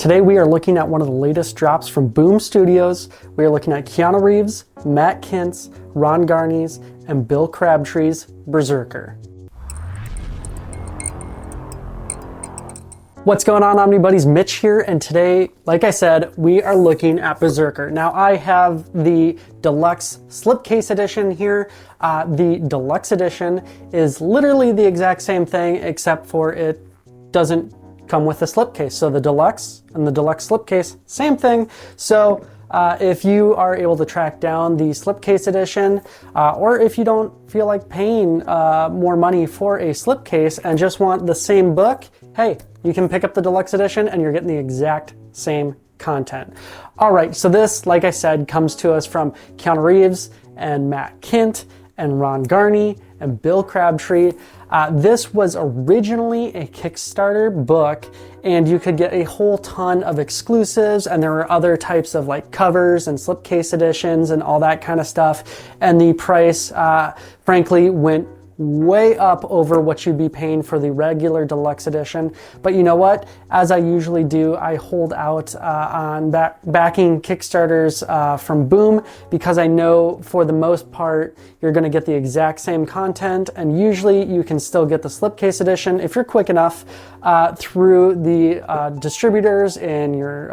Today we are looking at one of the latest drops from Boom Studios. We are looking at Keanu Reeves, Matt Kindt's, Ron Garney's, and Bill Crabtree's BRZRKR. What's going on, Omni Buddies? Mitch here, and today, like I said, we are looking at BRZRKR. Now, I have the deluxe slipcase edition here. The deluxe edition is literally the exact same thing, except for it doesn't come with a slipcase. So the deluxe and the deluxe slipcase, same thing. So if you are able to track down the slipcase edition, or if you don't feel like paying more money for a slipcase and just want the same book, hey, you can pick up the deluxe edition and you're getting the exact same content. All right, so this, like I said, comes to us from Keanu Reeves and Matt Kindt and Ron Garney and Bill Crabtree. This was originally a Kickstarter book, and you could get a whole ton of exclusives, and there were other types of like covers and slipcase editions and all that kind of stuff. And the price, frankly, went way up over what you'd be paying for the regular deluxe edition. But you know what? As I usually do, I hold out on backing Kickstarters from Boom, because I know for the most part you're going to get the exact same content, and usually you can still get the slipcase edition if you're quick enough through the distributors in your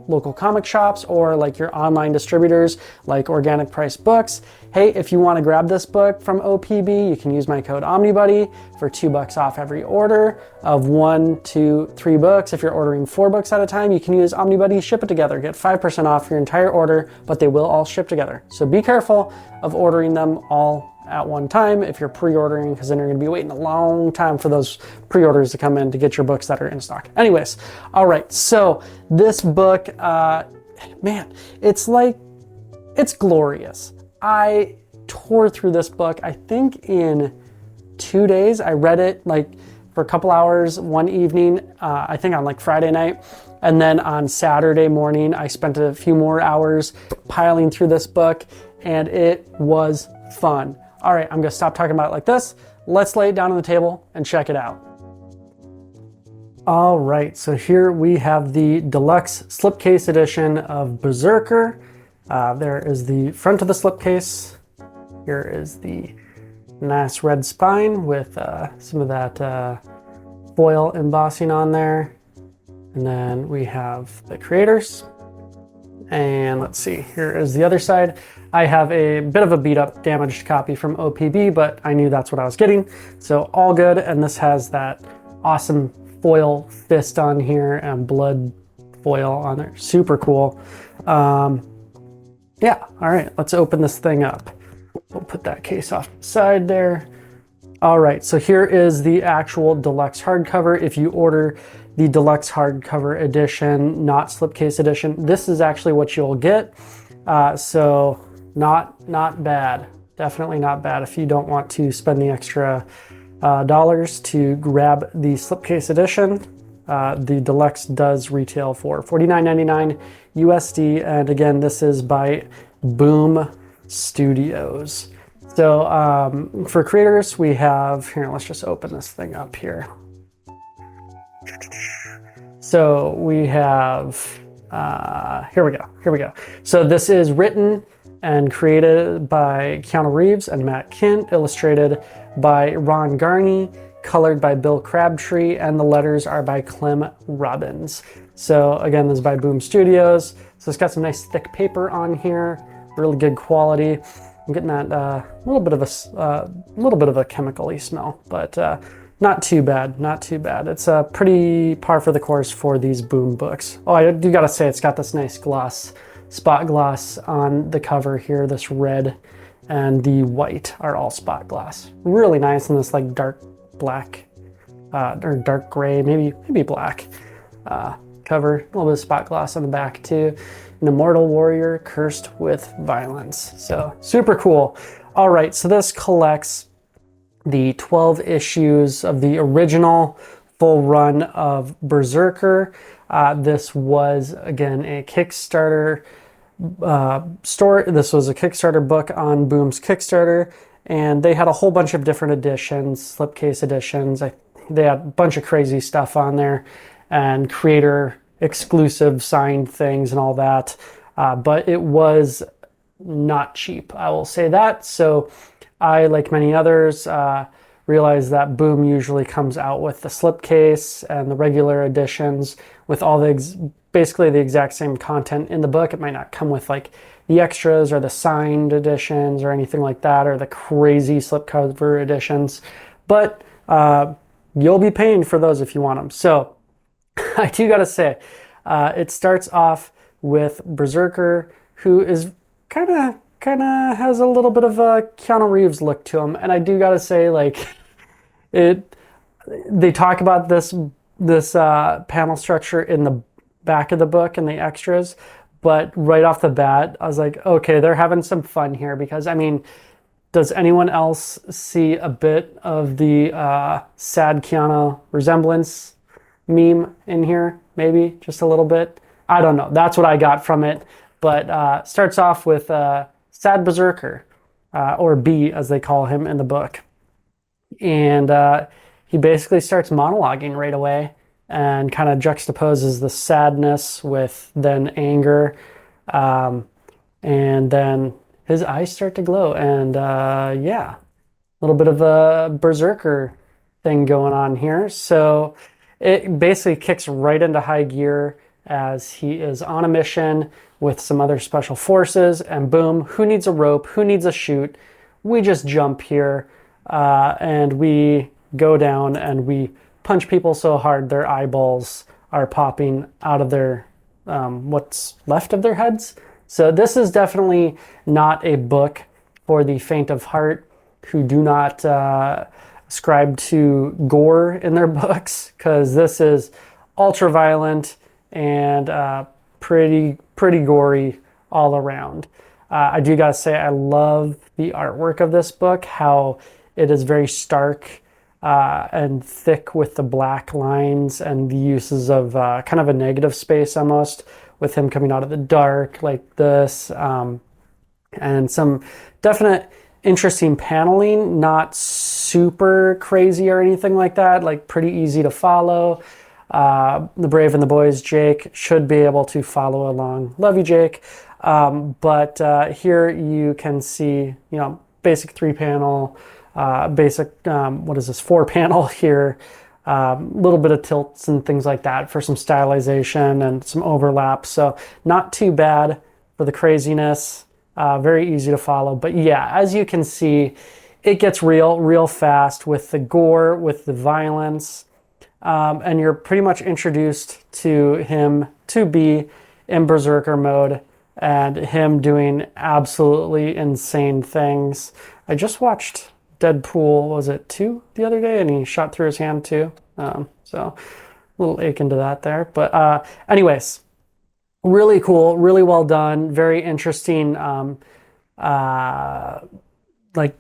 local comic shops, or like your online distributors like Organic Priced Books. Hey, if you want to grab this book from OPB, you can use my code OMNIBUDDY for $2 off every order of 1, 2, 3 books. If you're ordering 4 books at a time, you can use OMNIBUDDY Ship It Together. Get 5% off your entire order, but they will all ship together. So be careful of ordering them all at one time if you're pre-ordering, because then you're going to be waiting a long time for those pre-orders to come in to get your books that are in stock. Anyways, all right, so this book, man, it's glorious. I tore through this book, I think in 2 days. I read it like for a couple hours one evening, I think on like Friday night. And then on Saturday morning, I spent a few more hours piling through this book, and it was fun. All right, I'm gonna stop talking about it like this. Let's lay it down on the table and check it out. All right, so here we have the deluxe slipcase edition of BRZRKR. There is the front of the slipcase. Here is the nice red spine with some of that foil embossing on there. And then we have the creators. And let's see, here is the other side. I have a bit of a beat up, damaged copy from OPB, but I knew that's what I was getting. So all good. And this has that awesome foil fist on here and blood foil on there. Super cool. Yeah, all right, let's open this thing up. We'll put that case off the side there. All right, so here is the actual deluxe hardcover. If you order the deluxe hardcover edition, not slipcase edition, this is actually what you'll get. So not bad. Definitely not bad if you don't want to spend the extra dollars to grab the slipcase edition. The deluxe does retail for $49.99 USD, and again, this is by Boom Studios. So for creators, we have here. Let's just open this thing up here. So we have here we go. So this is written and created by Keanu Reeves and Matt Kindt, illustrated by Ron Garney, colored by Bill Crabtree, and the letters are by Clem Robbins. So again, this is by Boom Studios. So it's got some nice thick paper on here, really good quality. I'm getting that little bit of a chemical-y smell, but not too bad, not too bad. It's a pretty par for the course for these Boom books. Oh, I do gotta say, it's got this nice gloss, spot gloss on the cover here. This red and the white are all spot gloss. Really nice, in this like dark black or dark gray, maybe black cover. A little bit of spot gloss on the back too. An immortal warrior cursed with violence. So super cool. All right, so this collects the 12 issues of the original full run of BRZRKR. This was again a Kickstarter story. This was a Kickstarter book on Boom's Kickstarter, and they had a whole bunch of different editions, slipcase editions. They had a bunch of crazy stuff on there, and creator exclusive signed things and all that. But it was not cheap, I will say that. So I, like many others, realized that Boom usually comes out with the slipcase and the regular editions with all the basically the exact same content in the book. It might not come with like the extras or the signed editions or anything like that, or the crazy slipcover editions, but you'll be paying for those if you want them. So I do gotta say, it starts off with BRZRKR, who is kind of has a little bit of a Keanu Reeves look to him, and I do gotta say, like, they talk about this panel structure in the back of the book and the extras, but right off the bat, I was like, okay, they're having some fun here, because I mean, does anyone else see a bit of the sad Keanu resemblance meme in here? Maybe just a little bit. I don't know. That's what I got from it. But starts off with sad BRZRKR, or B as they call him in the book. And he basically starts monologuing right away and kind of juxtaposes the sadness with then anger. And then his eyes start to glow. And yeah, a little bit of a BRZRKR thing going on here. So it basically kicks right into high gear as he is on a mission with some other special forces, and boom, who needs a rope? Who needs a chute? We just jump here and we go down and we punch people so hard their eyeballs are popping out of their what's left of their heads. So this is definitely not a book for the faint of heart who do not ascribe to gore in their books, because this is ultra violent and pretty gory all around. I do gotta say, I love the artwork of this book, how it is very stark and thick with the black lines and the uses of kind of a negative space almost, with him coming out of the dark like this, and some definite interesting paneling, not super crazy or anything like that, like pretty easy to follow. The Brave and the Boys, Jake, should be able to follow along. Love you, Jake. But here you can see, you know, basic 3-panel, basic, what is this, 4-panel here. Little bit of tilts and things like that for some stylization and some overlap. So not too bad for the craziness. Very easy to follow. But yeah, as you can see, it gets real fast with the gore, with the violence. And you're pretty much introduced to him to be in BRZRKR mode and him doing absolutely insane things. I just watched Deadpool, was it 2 the other day, and he shot through his hand too. So a little ache into that there. But anyways, really cool, really well done, very interesting like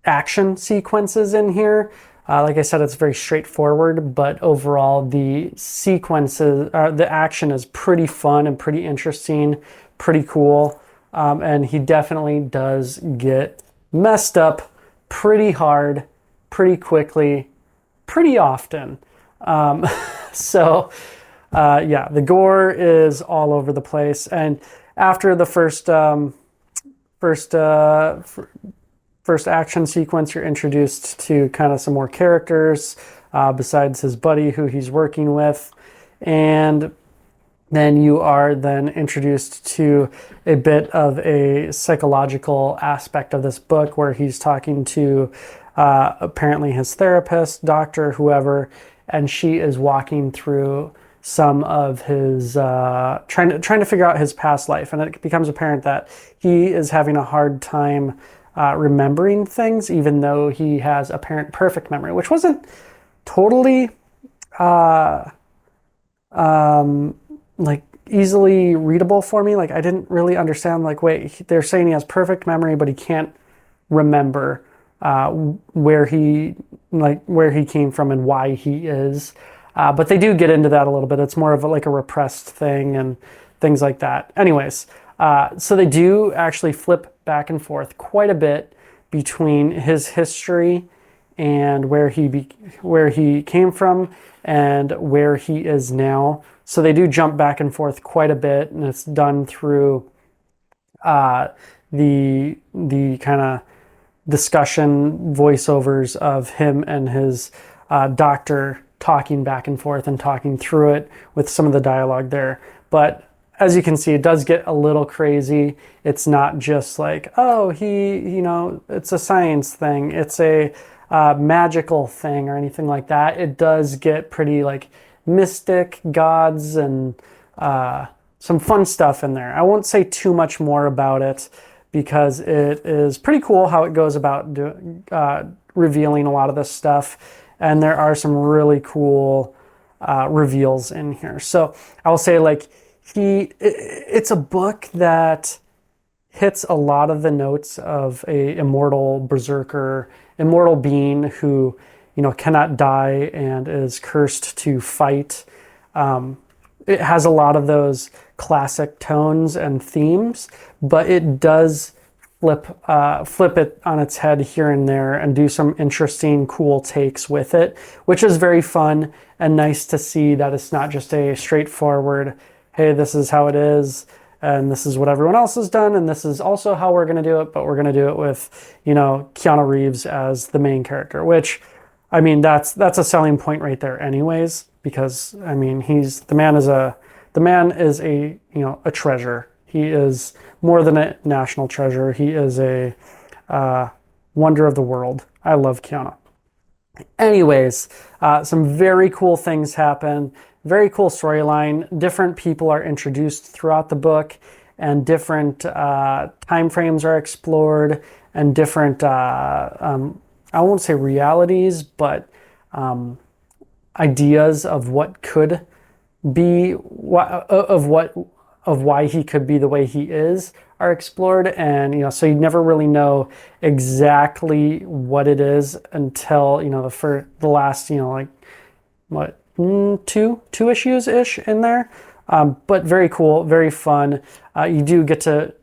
action sequences in here. Like I said, it's very straightforward, but overall the sequences, the action is pretty fun and pretty interesting, pretty cool. And he definitely does get messed up pretty hard, pretty quickly, pretty often. So yeah, the gore is all over the place. And after the first action sequence, you're introduced to kind of some more characters besides his buddy who he's working with. And then you are then introduced to a bit of a psychological aspect of this book, where he's talking to apparently his therapist, doctor, whoever, and she is walking through some of his trying to figure out his past life. And it becomes apparent that he is having a hard time remembering things, even though he has apparent perfect memory, which wasn't totally like easily readable for me. Like, I didn't really understand, like, wait, they're saying he has perfect memory, but he can't remember where he came from and why he is. But they do get into that a little bit. It's more of like a repressed thing and things like that. Anyways, so they do actually flip back and forth quite a bit between his history and where he came from and where he is now. So they do jump back and forth quite a bit, and it's done through the kind of discussion voiceovers of him and his doctor talking back and forth and talking through it with some of the dialogue there. But as you can see, it does get a little crazy. It's not just like, oh, it's a science thing, it's a magical thing or anything like that. It does get pretty like mystic, gods, and some fun stuff in there. I won't say too much more about it because it is pretty cool how it goes about revealing a lot of this stuff. And there are some really cool reveals in here. So I will say, like, it's a book that hits a lot of the notes of a immortal berserker, immortal being who, cannot die and is cursed to fight. It has a lot of those classic tones and themes, but it does flip it on its head here and there and do some interesting, cool takes with it, which is very fun and nice to see that it's not just a straightforward, hey, this is how it is, and this is what everyone else has done, and this is also how we're going to do it, but we're going to do it with, Keanu Reeves as the main character, which, I mean, that's a selling point right there anyways, because, I mean, the man is a treasure. He is more than a national treasure. He is a wonder of the world. I love Keanu. Anyways, some very cool things happen. Very cool storyline. Different people are introduced throughout the book, and different time frames are explored, and different, I won't say realities, but ideas of what could be, of why he could be the way he is are explored. And so you never really know exactly what it is until the last two issues ish in there. But very cool, very fun. You do get to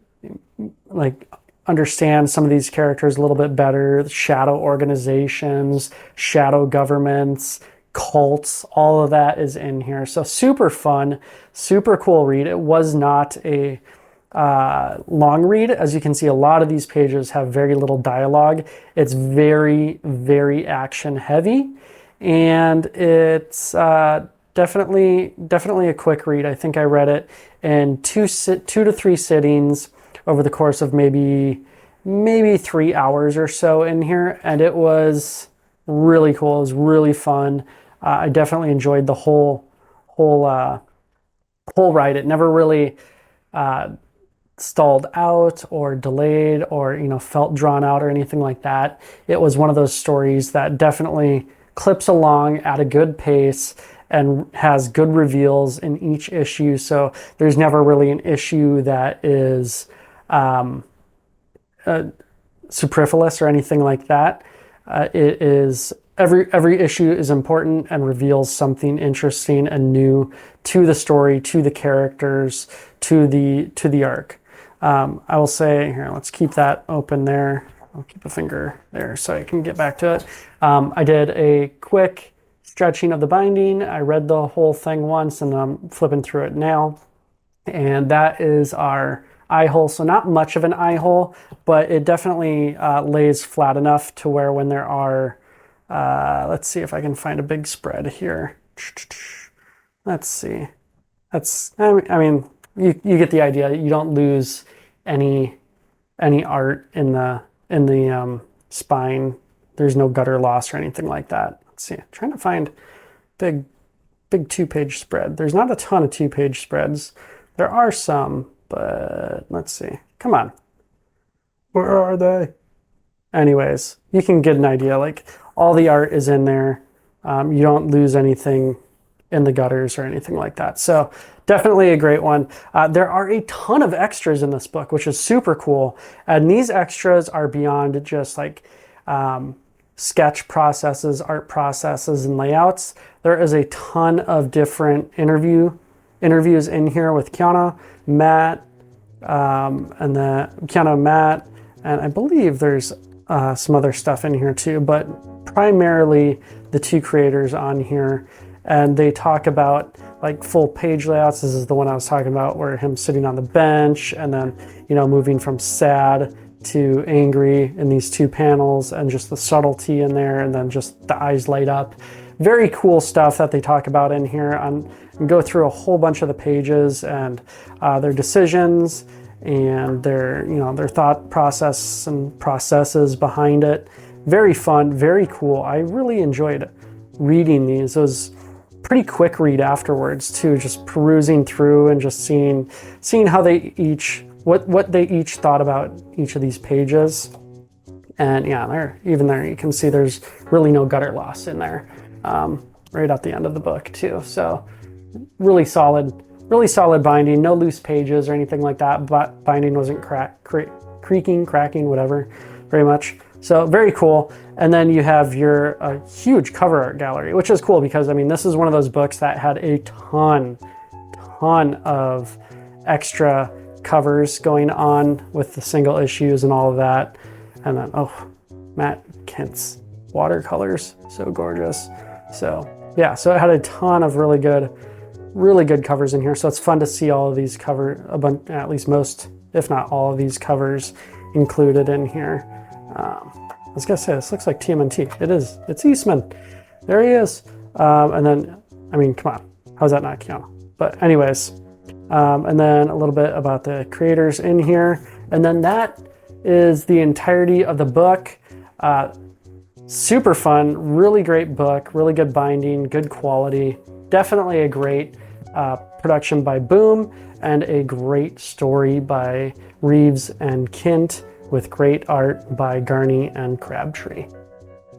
understand some of these characters a little bit better. Shadow organizations, shadow governments, cults, all of that is in here. So super fun, super cool read. It was not a long read. As you can see, a lot of these pages have very little dialogue. It's very, very action heavy, and it's definitely a quick read. I think I read it in two to three sittings over the course of maybe 3 hours or so in here, and it was really cool. It was really fun. I definitely enjoyed the whole ride. It never really stalled out or delayed or felt drawn out or anything like that. It was one of those stories that definitely clips along at a good pace and has good reveals in each issue. So there's never really an issue that is superfluous or anything like that. It is every issue is important and reveals something interesting and new to the story, to the characters, to the arc. I will say here, let's keep that open there. I'll keep a finger there so I can get back to it. I did a quick stretching of the binding. I read the whole thing once and I'm flipping through it now. And that is our eye hole. So not much of an eye hole, but it definitely lays flat enough to where when there are, let's see if I can find a big spread here. Let's see. I mean, you get the idea. You don't lose any art in the spine. There's no gutter loss or anything like that. Let's see. I'm trying to find big 2-page spread. There's not a ton of 2-page spreads. There are some, but let's see. Come on. Where are they? Anyways, you can get an idea. Like, all the art is in there. You don't lose anything in the gutters or anything like that. So definitely a great one. There are a ton of extras in this book, which is super cool. And these extras are beyond just like sketch processes, art processes, and layouts. There is a ton of different interviews in here with Keanu, Matt, and I believe there's some other stuff in here too, but primarily the two creators on here, and they talk about like full page layouts. This is the one I was talking about where him sitting on the bench and then, you know, moving from sad to angry in these two panels, and just the subtlety in there, and then just the eyes light up. Very cool stuff that they talk about in here. And go through a whole bunch of the pages and their decisions and their, you know, their thought process and processes behind it. Very fun, very cool. I really enjoyed reading these. It was pretty quick read afterwards too, just perusing through and just seeing how they each, what they each thought about each of these pages. And yeah, even there you can see there's really no gutter loss in there, right at the end of the book too. So really solid binding, no loose pages or anything like that, but binding wasn't creaking, cracking, whatever, very much. So very cool. And then you have your huge cover art gallery, which is cool because, I mean, this is one of those books that had a ton of extra covers going on with the single issues and all of that. And then, oh, Matt Kindt's watercolors, so gorgeous. So yeah, so it had a ton of really good covers in here. So it's fun to see all of these at least most, if not all of these covers included in here. I was gonna say, this looks like TMNT. It is, it's Eastman. There he is. And then, I mean, come on, how's that not Keanu? But anyways, and then a little bit about the creators in here. And then that is the entirety of the book. Super fun, really great book, really good binding, good quality. Definitely a great production by Boom, and a great story by Reeves and Kindt, with great art by Garney and Crabtree.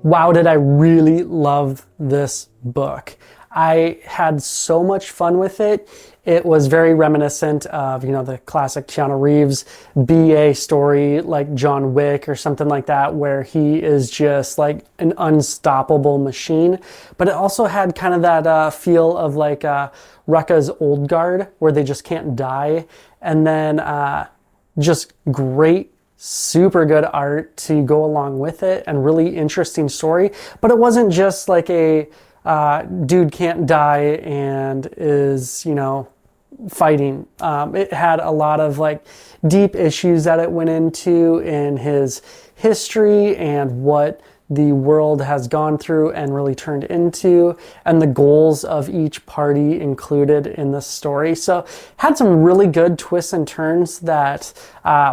Wow, did I really love this book. I had so much fun with it. It was very reminiscent of, you know, the classic Keanu Reeves BA story like John Wick or something like that, where he is just like an unstoppable machine. But it also had kind of that feel of like Rucka's Old Guard, where they just can't die. And then just great, super good art to go along with it, and really interesting story. But it wasn't just like a dude can't die and is, you know, fighting. It had a lot of like deep issues that it went into in his history and what the world has gone through and really turned into, and the goals of each party included in the story. So had some really good twists and turns that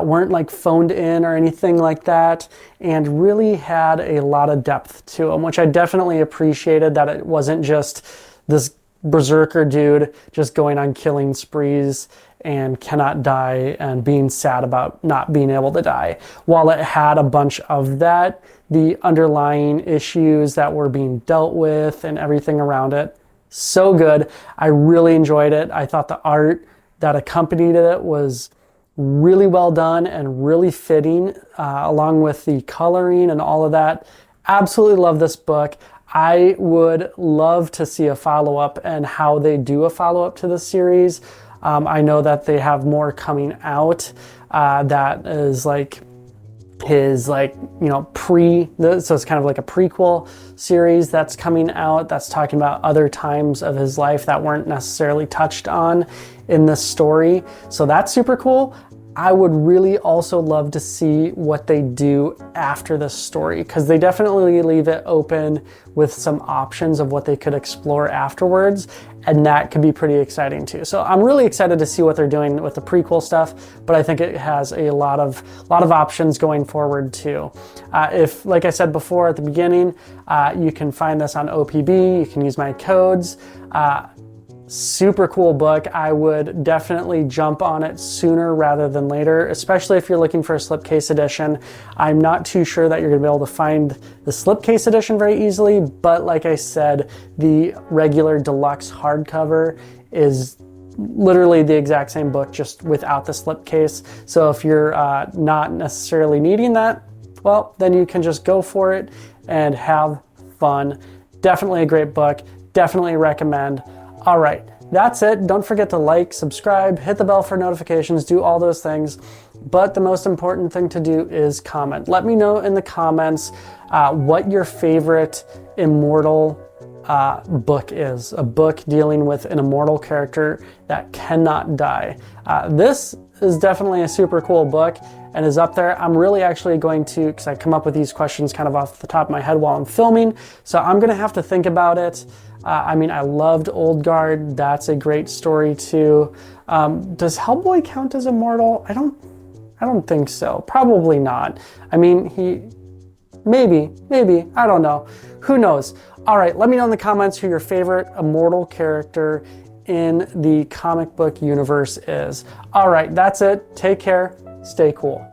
weren't like phoned in or anything like that, and really had a lot of depth to them, which I definitely appreciated, that it wasn't just this berserker dude just going on killing sprees and cannot die and being sad about not being able to die. While it had a bunch of that, the underlying issues that were being dealt with and everything around it, so good. I really enjoyed it. I thought the art that accompanied it was really well done and really fitting, along with the coloring and all of that. Absolutely love this book. I would love to see a follow-up and how they do a follow-up to the series. I know that they have more coming out that is like his, like, you know, so it's kind of like a prequel series that's coming out that's talking about other times of his life that weren't necessarily touched on in this story. So that's super cool. I would really also love to see what they do after this story, because they definitely leave it open with some options of what they could explore afterwards, and that could be pretty exciting too. So I'm really excited to see what they're doing with the prequel stuff, but I think it has a lot of options going forward too. If, like I said before at the beginning, you can find this on OPB, you can use my codes. Super cool book. I would definitely jump on it sooner rather than later, especially if you're looking for a slipcase edition. I'm not too sure that you're gonna be able to find the slipcase edition very easily, but like I said, the regular deluxe hardcover is literally the exact same book, just without the slipcase. So if you're not necessarily needing that, well, then you can just go for it and have fun. Definitely a great book. Definitely recommend. All right, that's it. Don't forget to like, subscribe, hit the bell for notifications, do all those things. But the most important thing to do is comment. Let me know in the comments what your favorite immortal book is. A book dealing with an immortal character that cannot die. This is definitely a super cool book and is up there. I'm really actually going to, because I come up with these questions kind of off the top of my head while I'm filming, so I'm going to have to think about it. I mean, I loved Old Guard. That's a great story too. Does Hellboy count as immortal? I don't think so. Probably not. I mean, maybe, I don't know. Who knows? All right, let me know in the comments who your favorite immortal character in the comic book universe is. All right, that's it. Take care. Stay cool.